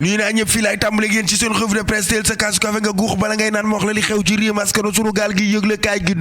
nuy naa ñëpp fii laay tàmbale yéen ci seen revue de presse teel sa kaasu kafe nga guux bala ngay naan ma wax la li xew ci réew askanu sunu gaal gi yëgle kaay gi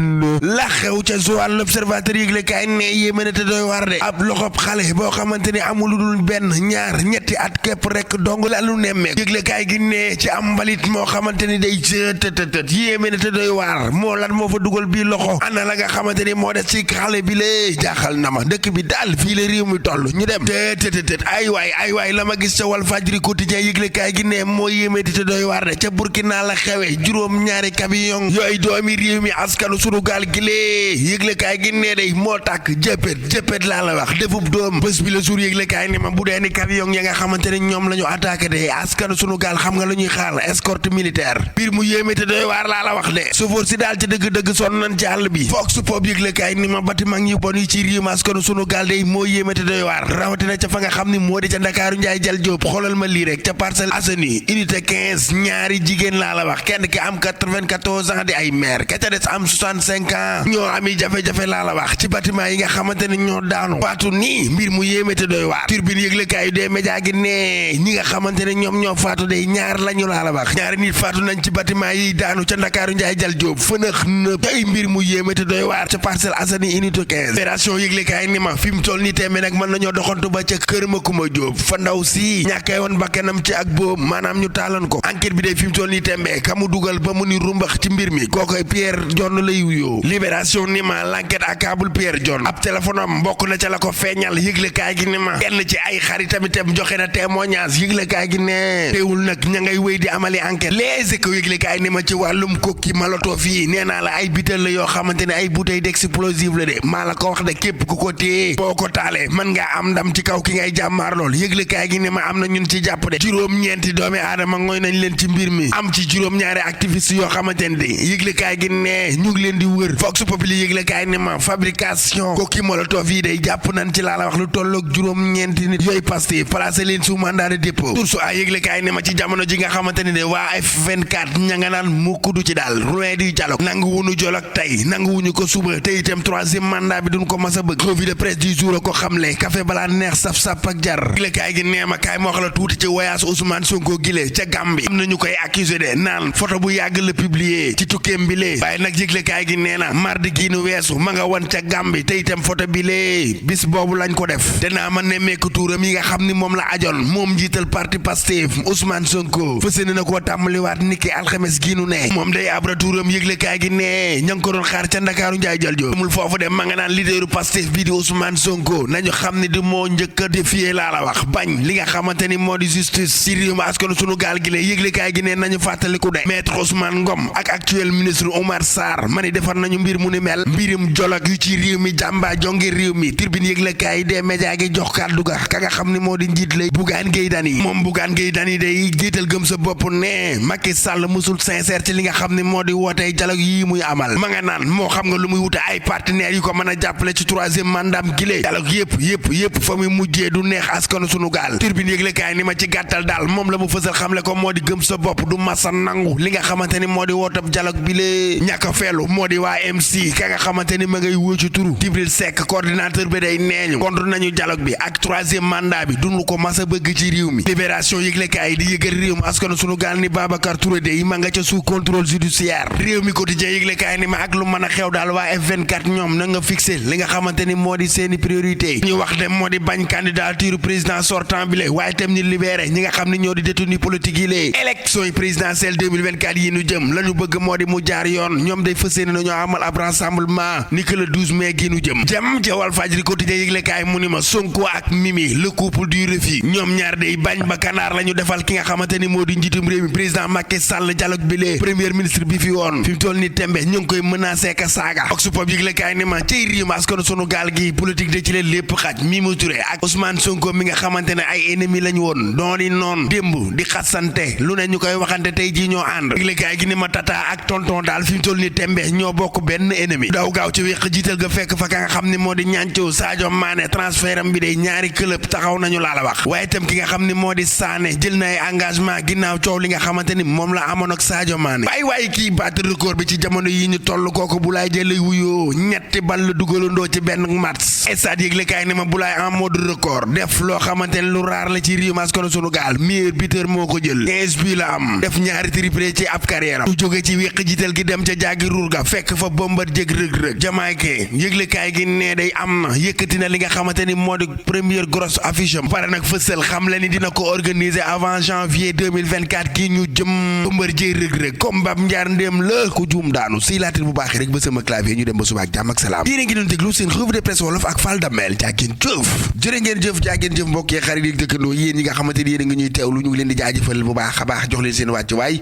la xew ca Joal l'Observateur yëgle kaay ne yéeme na te doy war de ab loxob xale boo xamante ni amul lu dul benn ñaar ñetti at képp rek dong la lu nemmeek yëgle kaay gi ne ci am mbalit moo xamante ni day tëtëtët yéeme na te doy waar moo lan moo fa dugal bii loxo ana la nga xamante ni moo des ci xale bi lee jaaxal na ma dëkk bi daal fii la réew mi toll ñu dem tëtëtët ay waay la ma gis ca Walfadjri quotidien yëgle kaay gi ne moo yéeméeti te doy waar de ca Burkina la xewe juróom ñaari camion yooyu doomi réew mi askanu sunu gaal gi lee yëgle kaay gi ne day moo tàkk jëppét laa la wax defub doom bés bi la suur yëgle kaay ni ma bu dee ni camion ya nga xamante ne ñoom la ñu attaqué de askanu sunu gaal xam nga la ñuy xaar escorte militaire biir mu yéeméeti doy waar laa la wax de chauffeur si daal ci dëgg-dëgg sonn nañ ci àll bi foog su pop yëgle kaay ni ma bâtiment yu bon yi ci réew mi askanu sunu gaal day moo yéeméeti doy waar rawatina ca fa nga xam ni moo di ca Ndakaaru Njaay jal Jóob xoolal ma lii rek ca Parcelles Assainies unité 15 ñaari jigéen laa la wax kenn ki am 94 ans di ay maire ka ca des am 65 ans ñoo ami jafe-jafe laa la wax ci bâtiment yi nga xamante ne ñoo daanu faatu nii mbir mu yéeme te doy waar turbine yëglekaayu dee média gi ne ñi nga xamante ne ñoom ñoo faatu day ñaar lañu laa la wax ñaari nit faatu nañ ci bâtiment yi daanu ca Ndakaaru Njaay jal Jóob fënax nëb ay mbir mu yéeme te doy waar ca Parcelles Assainies unité 15 opération yëglekaay ni ma fi mu toll nii téemé nag mën nañoo doxantu ba ca kër Makumba Jóob fa ndaw si ñàkkee woon bakkanam ci ak boobu maanaam ñu taaloon ko enquête bi de fi mu toll nii tembe ka mu dugal ba mu ni rumbax ci mbir mi kookoy Pierre John lay wuyoo libération ni ma l'enquête accable Pierre John ab téléphone am bokk na ca la ko feeñal yëglekaay gi ni ma kenn ci ay xaritam itam joxe na témoignage yëglekaay gi ne teewul nag ña ngay wéy di amali enquête Les Échos yëglekaay ni ma ci wàllum kokki malotoo fii nee naa la ay bital la yoo xamante ne ay bouteille d'explosif la de maa la ko wax de képp ku ko téye boo ko taalee mën ngaa am ndam ci kaw ki ngay jàmmaar lool yëglekaay gi ni ma am na ñun ci jàpp de juróom-ñeenti doomi aadama ngooy nañ leen ci mbir mi am ci juróom-ñaari activiste yoo xamante ne de yëglekaay gi ne ñu ngi leen di wër Vox Populi yëglekaay ni ma fabrication kokki molotov yi day jàpp nañ ci laa la wax lu tolloog juróom-ñeenti nit yooyu Pastef placé leen sous mandat de dépôt source a yëglekaay ni ma ci jamono ji nga xamante ne de waa F24 ña nga naan mukk du ci daal loin du dialogue nangu wuñu dialogue tey nangu wuñu ko suba te itam troisième mandat bi duñ ko mas a bëgg revue de presse du jour a ko xamle café balaa neex saf-saf ak jar yëglekaay gi nee ma kaay ma wax la tuuti ci voyage Ousmane Sonko gile ca Gambie am nañu koy accusé de naan photo bu yàgg la publier ci tukkeem bi lee waaye nag yëglekaay gi nee na mardi gii nu weesu ma nga wan ca Gambie te itam photo bi lee bis boobu lañ ko def danaa ma nemmeeku tuuram yi nga xam ni moom la ajoon moom njiital parti Pastef Ousmane Sonko fësee na koo tàmbaliwaat niki alxames gii nu ne moom day abra tuuram yëglekaay gi ne ña ngi ko doon xaar ca Ndakaaru Njaay jël joo amul foofu de ma nga naan leaderu Pastef bi di Ousmane Sonko nañu xam ni di moo njëkk a défier laa la wax bañ li nga xamante ni moo di justice ci réew mi askanu sunu gaal gi la yëglekaay gi ne nañu fàttaliku de maître Ousmane Ngom ak actuel ministre Oumar Sarr ma ni defar nañu mbir mu ni mel mbirum jolog yu ci réew mi jàmba jonge réew mi Tribune yëglekaay des médias gi jox kàddu ga ka nga xam ni moo di njiit lay Bougane Gueye Dany moom Bougane Gueye Dany day jiital gëm sa bopp ne Macky Sall musul sincère ci li nga xam ni moo di wootee dialogue yii muy amal ma nga naan moo xam nga lu muy wute ay partenaires yu ko mën a jàppale ci troisième mandat gile dialogue yëpp fa muy mujjee du neex askanu sunu gaal Tribune yëglekaay ni ma ci gàttal daal moom la mu fësal xamle ko moo di gëm sa bopp du masa nangu li nga xamante ni moo di wootab dialogue bi lee ñàkk a feelu moo di waa MC ka nga xamante ni ma ngay wóo ci turu Djibril Seck coordinateur bi day neeñu contre nañu dialogue bi ak troisième mandat bi duñu ko masa bëgg ci réew mi libération yëglekaay di yëgal réew mi askanu sunu gaal ni Babacar Touré de yi ma nga ca sous contrôle judiciaire réew mi quotidien yëglekaay ni ma ak lu mën a xew daal waa F24 ñoom na nga fixé li nga xamante ni moo di seeni priorité ñu wax dem moo di bañ candidature président sortant bi lé waaye tam ñu libéré ñi nga xam ne ñoo di détenu politique yi lée élection yi présidentielle 2024 yi ñu jëm la ñu bëgg moo di mu jaar yoon ñoom day fësee ne nañoo amal ab rassemblement ni que le 12 mai gi ñu jëm ca Walfadjri quotidien yëglekaay mu ni ma Sonko ak Mimi le couple du refus ñoom ñaar day bañ ba kanaar la ñu defal ki nga xamante ni moo di njiitum réew mi président Macky Sall dialogue bi lée premier ministre bi fi woon fi mu toll ni tembe ñu ngi koy menacé ka saaga Vox Populi yëglekaay ni ma ciy réew mi askanu sunu gaal gi politique de ci leen lépp xaj Mimi Touré ak Ousmane Sonko mi nga xamante ne ay ennemi lañu woon dooni noon démb di xasante lu ne ñu koy waxante tey jii ñoo ànd yëglekaay gi ni ma tata ak tonton daal fi mu toll ni tembe ñoo bokk benn ennemi daw gaaw ci wéq jiital ga fekk fa ka nga xam ni moo di ñancoo Sadio Mané transfert am bi day ñaari club taxaw nañu laa la wax waaye itam ki nga xam ni moo di Sané jël na ay engagement ginnaaw coow li nga xamante ni moom la amoon ak Sadio Mané waaye kii battre record bi ci jamono yi ñu toll kooku Boulaye Dia lay wuyoo ñetti bal la dugalandoo ci benn match stade yëglekaay ni ma Boulaye en mode record def loo xamante ni lu raar la ci réew mi askanu sunu gaal Gaal meilleur buteur moo ko jël 15 bi la am def ñaari triplé ci ab carrière am jóge ci wéq jiital gi dem ca jàggi ruur ga fekk fa Bombardier rëg-rëg jamaïcain yëglekaay gi ne day am na yëkkati na li nga xamante ni moo di première grosse affiche am pare nag fësal xam le ni dina ko organiser avant janvier 2024 gi ñu jëm Bombardier rëg-rëg combat njaar ndéem la ku juum daanu si laatil bu baax rek ba sama clavier ñu dem ba suba ak jàmm ak salaam yéen a ngi doon déglu seen revue de presse wolof ak Fall Damel jaageen jëf jërë ngeen jëf jaageen jëf mbokk yi xarit yi dëkkandoo yéen ñi nga xamante ni yéen a ngi ñuy teewlu ñu ngi leen di jaajëfal bu baax a baax jox leen seen wàccuwaay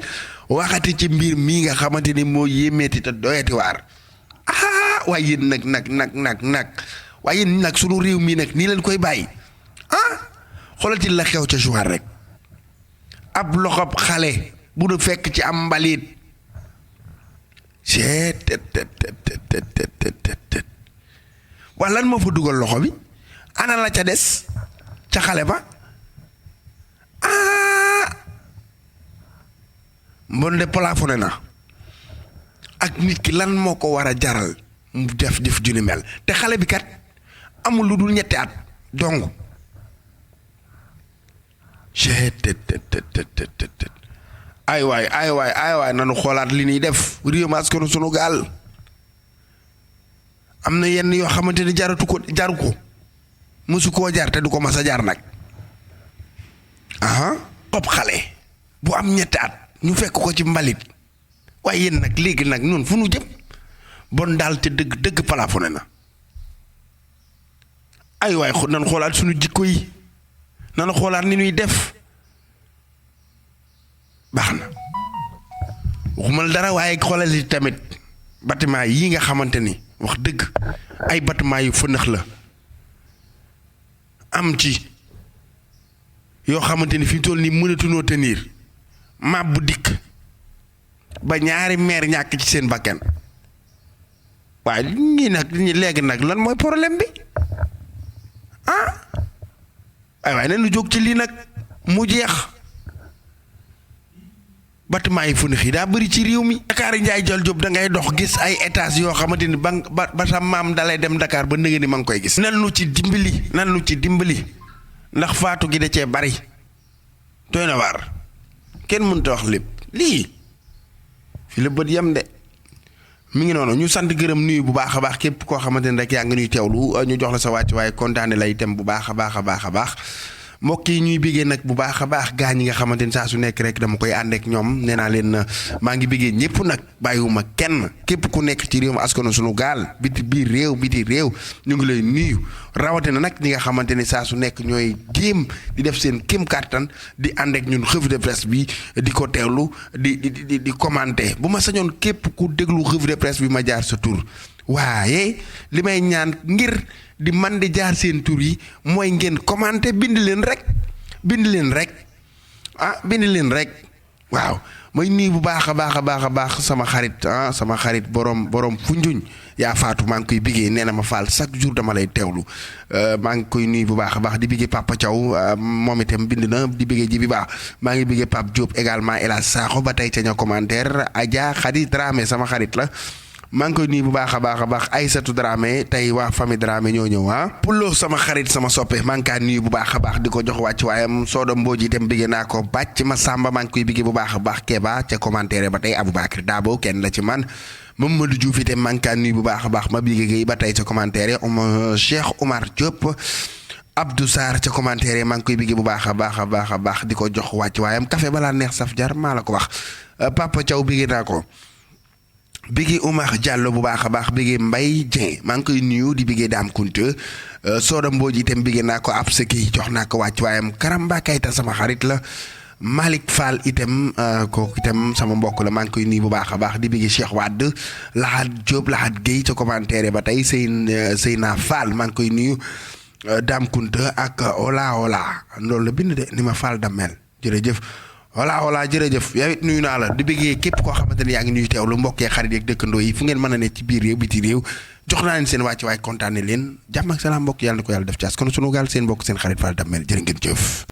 waxati ci mbir mii nga xamante ni moo yéemeeti te doyati waar waaye yéen nag waaye yéen nag sunu réew mii nag nii leen koy bàyyi xoolal ci la xew ca Joal rek ab loxob xale bu nu fekk ci am mbalit waa lan moo fa dugal loxo bi ana la ca des ca xale ba mbon de plafonné na ak nit ki lan moo ko war a jaral mu def jëf ju ni mel te xale bi kat amul lu dul ñetti at dong ay waay nanu xoolaat li ñuy def réew mi askanu sunu gaal am na yenn yoo xamante ni jaru ko mësu koo jar te du ko mas a jar nag xob xale bu am ñetti at ñu fekk ko ci mbalit waaye yéen nag léegi nag ñun fu nu jëm bon daal te dëgg plafonné na ay waay nan xoolaat suñu jikko yi nan xoolaat ni ñuy def baax na waxumal dara waaye xoolal li tamit bâtiment yi nga xamante ni wax dëgg ay bâtiment yu fënax la am ci yoo xamante ni fi toll nii mënatunoo tenir mab bu dikk ba ñaari meer ñàkk ci seen bakkan waaye ñii nag léegi nag lan mooy problème bi ay waaye nañu jóg ci lii nag mu jeex bâtiment yi fu yi daa bëri ci réew mi Dakar Njaay jël Jóob da ngay dox gis ay étages yoo xamante ni ba sa maam dalay dem Dakar ba nëgë ni ma ngi koy gis nan nu ci dimbali ndax faatu gi da cee bari doy na waar kenn mënta wax lépp lii fi la bët yam de mi ngi noonu ñu sant gërëm nuyu bu baax a baax képp koo xamante ne rek yaa ngi ñuy teewlu ñu jox la sa wàcc waaye kontaane lay itam bu baax a baax mbokk yi ñuy biggee nag bu baax a baax gaa ñi nga xamante ni saa su nekk rek dama koy ànd ak ñoom nee naa leen maa ngi biggee ñëpp nag bàyyiwuma kenn képp ku nekk ci réew mi askanu sunu gaal biti réew ñu ngi lay nuyu rawatina nag ñi nga xamante ni saa su nekk ñooy jéem di def seen kéem kàttan di ànd ak ñun revue de presse bi di ko teewlu di commenter bu ma sañoon képp ku déglu revue de presse bi ma jaar sa tur waaye li may ñaan ngir di man di jaar seen tur yi mooy ngeen commenter bind leen rek waaw may nuyu bu baax a baax sama xarit borom funjuñ yaa faatu maa ngi koy biggee nee na ma faal chaque jour dama lay teewlu maa ngi koy nuyu bu baax a baax di biggee Papa Thiaw moom itam bind na di biggee ji bi baax maa ngi biggee Pape Diop également El Hadj Sakho ba tey ca ña commentaire Adja Khady Dramé sama xarit la maa ngi koy nuyu bu baax a baax Aïssatou Dramé tey waa famille Dramé ñoo ñëw Pullo sama xarit sama soppe maa ngi kaa nuyu bu baax a baax di ko jox wàcc waayam Soda Mbodj itam biggee naa ko bàcc ma Samba maa ngi koy biggee bu baax a baax Keba ca commentaire ba tey Aboubacar Dabo kenn la ci man Mamadou Diouf itam maa ngi kaa nuyu bu baax a baax ma biggee ba tey ca commentaire Cheikh Oumar Diop Abdou Sarr ca commentaire maa ngi koy biggee bu baax a baax di ko jox wàcc waayam café balaa neex saf jar maa la ko wax Papa Thiaw biggee naa ko Bigé Oumar Diallo bu baax a baax Bigé Mbaye Dieng maa ngi koy nuyu di Bigé Dame Kunte Soda Mbodj itam Bigé naa ko ab sëkki jox naa ko wàcc waayam Karamba Kayta sama xarit la Malick Fall itam kooku itam sama mbokk la maa ngi koy nuyu bu baax a baax di Bigé Cheikh Wade Lahad Diop Lahad Guèye ca commentaire ba tey Seyna Fall maa ngi koy nuyu Dame Kunte ak Ola loolu la bind de ni ma Fall Damel jërëjëf voilà jërëjëf yow it nuyu naa la di bëggee képp koo xamante ne yaa ngi ñuy teewlu mbokkee xarit yeeg dëkkandoo yi fu ngeen mën a ne ci biir réew biti réew jox naa leen seen wàcc waaye kontaane leen jàmm ak salaam mbokk yàlla na ko yàlla def ci askan sunu gaal seen mbokk seen xarit Fall Damel jërë ngeen jëf